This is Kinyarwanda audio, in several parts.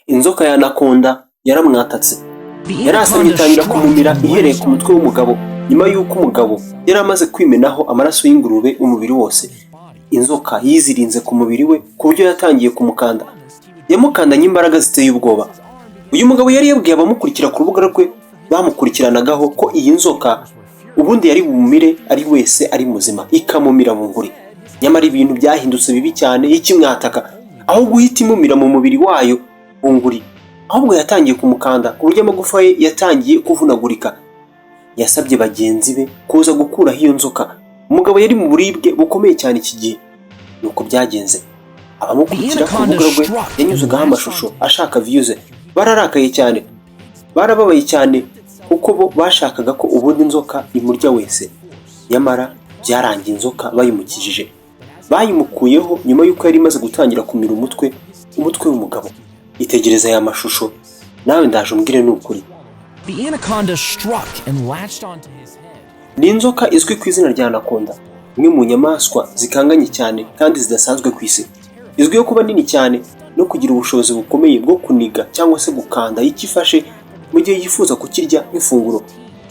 Inzoka ya anaconda yaramwatatse, yarasamye itangira kumumira ihereye ku mutwe w'umugabo. Nyuma y'uko umugabo yari amaze kwimenaho amaraso y'ingurube umubiri wose, inzoka yizirinze ku mubiri we ku buryo yatangiye kumukanda. Yamukandanye imbaraga ziteye ubwoba. Uyu mugabo yari yabwiye abamukurikira ku rubuga rwe bamukurikiranagaho ko iyi nzoka ubundi yari bumire ari wese ari muzima, ikamumira bunguri. Nyamara ibintu byahindutse bibi cyane ikimwataka, aho guhita imumira mu mubiri wayo bunguri, ahubwo yatangiye kumukanda ku buryo amagufa ye yatangiye kuvunagurika. Yasabye bagenzi be kuza gukuraho iyo nzoka. Umugabo yari mu buribwe bukomeye cyane iki gihe. Nuko byagenze. Abamukurikira ku rubuga rwe yanyuzagaho amashusho ashaka views. Bararakaye cyane, barababaye cyane kuko bo bashakaga ko ubundi inzoka imurya wese. Nyamara byarangiye inzoka bayimukijije, bayimukuyeho nyuma y'uko yari imaze gutangira kumira umutwe w'umugabo. Itegereza aya mashusho nawe ndaje umbwire n'ukuri. Ni inzoka izwi ku izina rya anaconda, imwe mu nyamaswa zikanganye cyane kandi zidasanzwe ku isi. Izwiho kuba nini cyane no kugira ubushobozi bukomeye bwo kuniga cyangwa se gukanda ikifashe mu gihe yifuza kukirya nk'ifunguro.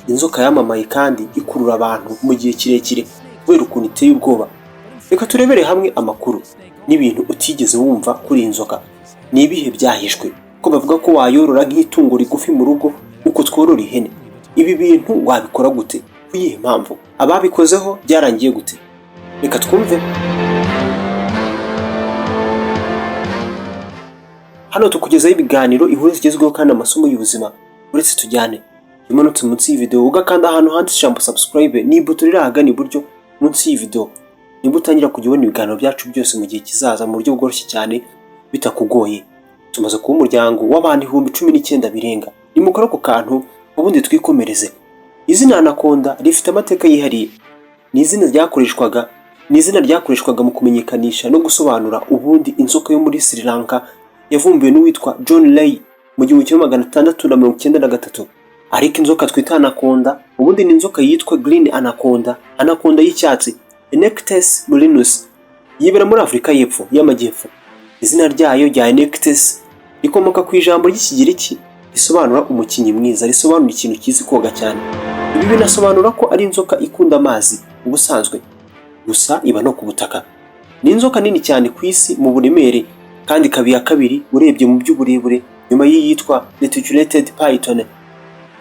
Inzoka yamamaye kandi ikurura abantu mu gihe kirekire kubera ukuntu iteye ubwoba. Reka turebere hamwe amakuru n'ibintu utigeze wumva kuri iyi nzoka. Ni ibihe byahishwe ko bavuga ko wayorora nk'itungo rigufi mu rugo uko tworora ihene? Ibi bintu wabikora gute? Kuyihe mpamvu? Ababikozeho byarangiye gute? Reka twumve. Hano tukugezaho ibiganiro, inkuru zigezweho kandi amasomo y'ubuzima. Uretse tujyane imanutse munsi y'iyi video ugakanda ahantu handitse ijambo subscribe, ni ibuto riri ahagana iburyo munsi y'iyi video. Nibwo utangira kujya ubona ibiganiro byacu byose mu gihe kizaza mu buryo bworoshye cyane bitakugoye. Tumaze kuba umuryango w'abantu 19,000 birenga. Nimukora ku kantu ubundi twikomereze. Izina anaconda rifite amateka yihariye. Ni izina ryakoreshwaga mu kumenyekanisha no gusobanura ubundi inzoka yo muri Sri Lanka yavumbuwe n'uwitwa John Ray mu 1693. Ariko inzoka twita anaconda ubundi ni inzoka yitwa green anaconda y'icyatsi, Enectes murinus, yibera muri Afurika y'Epfo y'Amajyepfo. Izina ryayo rya Enectes rikomoka ku ijambo ry'Ikigiriki risobanura umukinnyi mwiza, risobanura ikintu kizi koga cyane. Ibi binasobanura ko ari inzoka ikunda amazi ubusanzwe, gusa iba no ku butaka. Ni inzoka nini cyane ku isi mu buremere kandi ikaba iya kabiri urebye mu by'uburebure nyuma y'iyitwa reticulated python.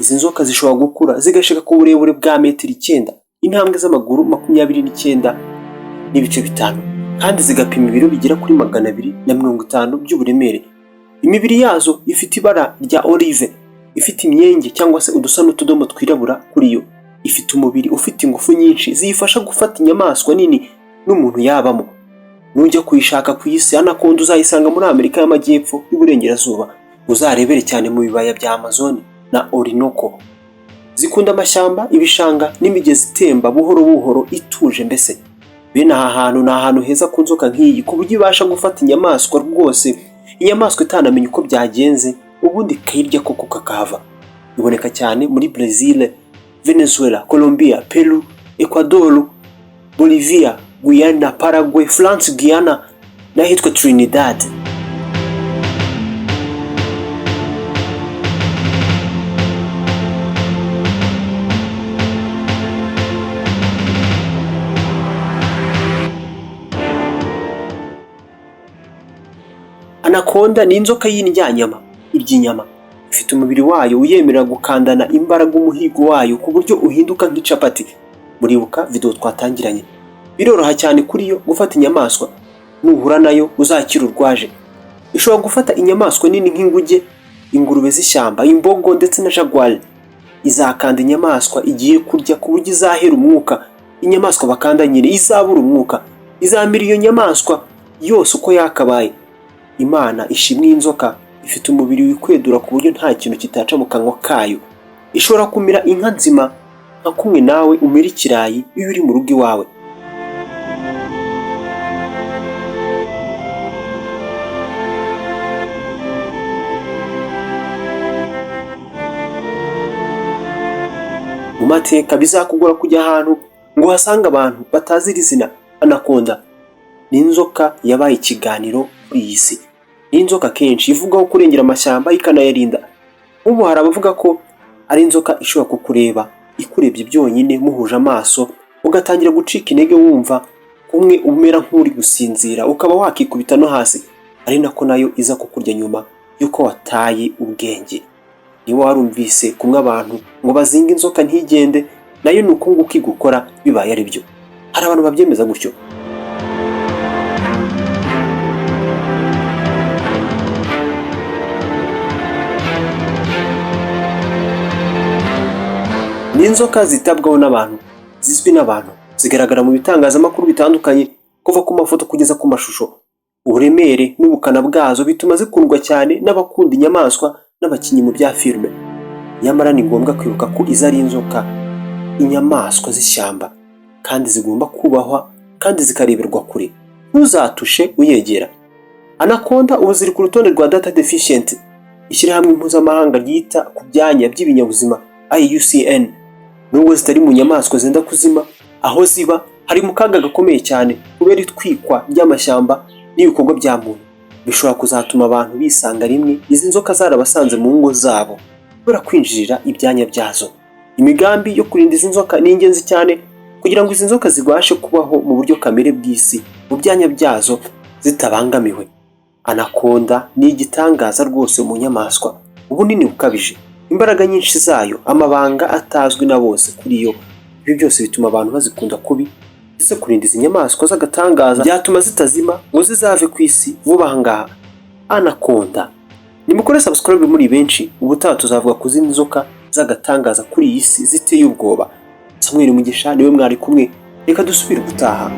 Izi nzoka zishobora gukura zigashika ku burebure bwa metero 9, intambwe z'amaguru 29 n'ibice 5, kandi zigapima ibiro bigera kuri 250 by'uburemere. Imibiri yazo ifite ibara rya olive, ifite imyenge cyangwa se udusa n'utudomo twirabura kuri yo. Ifite umubiri ufite ingufu nyinshi ziyifasha gufata inyamaswa nini n'umuntu yabamo. Nujya kuyishaka ku isi, anaconda uzayisanga muri Amerika y'Amajyepfo y'Uburengerazuba. Uzarebere cyane mu bibaya bya Amazon na Orinoco. Zikunda amashyamba, ibishanga n'imigezi itemba buhoro buhoro ituje. Mbese bene aha hantu ni ahantu heza ku nzoka nk'iyi ku buryo ibasha gufata inyamaswa rwose, inyamaswa itanamenya uko byagenze ubundi kayirya koko kakahava. Iboneka cyane muri Brazil, Venezuela, Colombia, Peru, Ecuador, Bolivia, Guyana, Paraguay, France, Guyana n'ahitwa Trinidad. Anaconda ni inzoka y'indyanyama, iby'inyama. Ifite umubiri wayo uyemerera gukandana imbaraga umuhigo wayo ku buryo uhinduka nk'icapati. Muribuka video twatangiranye. Biroroha cyane kuri yo gufata inyamaswa. Nuhura nayo uzakira urwaje. Ishobora gufata inyamaswa nini nk'inguge, ingurube z'ishyamba, imbogo ndetse na jaguar. Izakanda inyamaswa igiye kurya ku buryo izahera umwuka. Inyamaswa bakandanyire izabura umwuka. Izamira iyo nyamaswa yose uko yakabaye. Imana ishimwe inzoka ifite umubiri wikwedura ku buryo nta kintu kitaca mu kanwa kayo. Ishobora kumira inka nzima nka kumwe nawe umira ikirayi iyo uri mu rugo iwawe. Mu mateka bizakugora kujya ahantu ngo hasange abantu batazi iri zina. Anaconda ni inzoka yabaye ikiganiro kuri iyi si. ni inzoka kenshi ivugwaho kurengera amashyamba ikanayarinda. Ubu hari abavuga ko ari inzoka ishobora kukureba ikurebye byonyine muhuje amaso, ugatangira gucika intege wumva umwe umera nk'uri gusinzira ukaba wakikubita no hasi, ari nako nayo iza kukurya nyuma yuko wataye ubwenge. Niba warumvise kumwe abantu ngo bazinga inzoka ntigende, nayo ni uko nguko igukora bibaye ari byo. Hari abantu babyemeza gutyo. Ni inzoka zitabwaho n'abantu, zizwi n'abantu, zigaragara mu bitangazamakuru bitandukanye kuva ku mafoto kugeza ku mashusho. Uburemere n'ubukana bwazo bituma zikundwa cyane n'abakunda inyamaswa n'abakinnyi mu bya filime. Nyamara ni ngombwa kwibuka ko izo ari inzoka, inyamaswa z'ishyamba, kandi zigomba kubahwa kandi zikareberwa kure. Ntuzatushe uyegera. Anaconda ubu ziri ku rutonde rwa Data Deficient, ishyirahamwe mpuzamahanga ryita ku byanya by'ibinyabuzima IUCN. Nubwo zitari mu nyamaswa zenda kuzima, aho ziba hari mu kaga gakomeye cyane kubera itwikwa ry'amashyamba n'ibikorwa bya muntu. Bishobora kuzatuma abantu bisanga rimwe izi nzoka zarabasanze mu ngo zabo kubera kwinjirira ibyanya byazo. Imigambi yo kurinda izi nzoka ni ingenzi cyane kugira ngo izi nzoka zibashe kubaho mu buryo kamere bw'isi mu byanya byazo zitabangamiwe. Anaconda ni igitangaza rwose mu nyamaswa, ubunini bukabije, imbaraga nyinshi zayo, amabanga atazwi na bose kuri yo. Ibi byose bituma abantu bazikunda kubi, ndetse kurinda izi nyamaswa z'agatangaza byatuma zitazima ngo zizave ku isi vuba aha ngaha. Anaconda. Nimukore subscribe muri benshi, ubutaha tuzavuga ku zindi nzoka z'agatangaza kuri iyi si ziteye ubwoba. Samuel Mugisha niwe mwari kumwe, reka dusubire gutaha.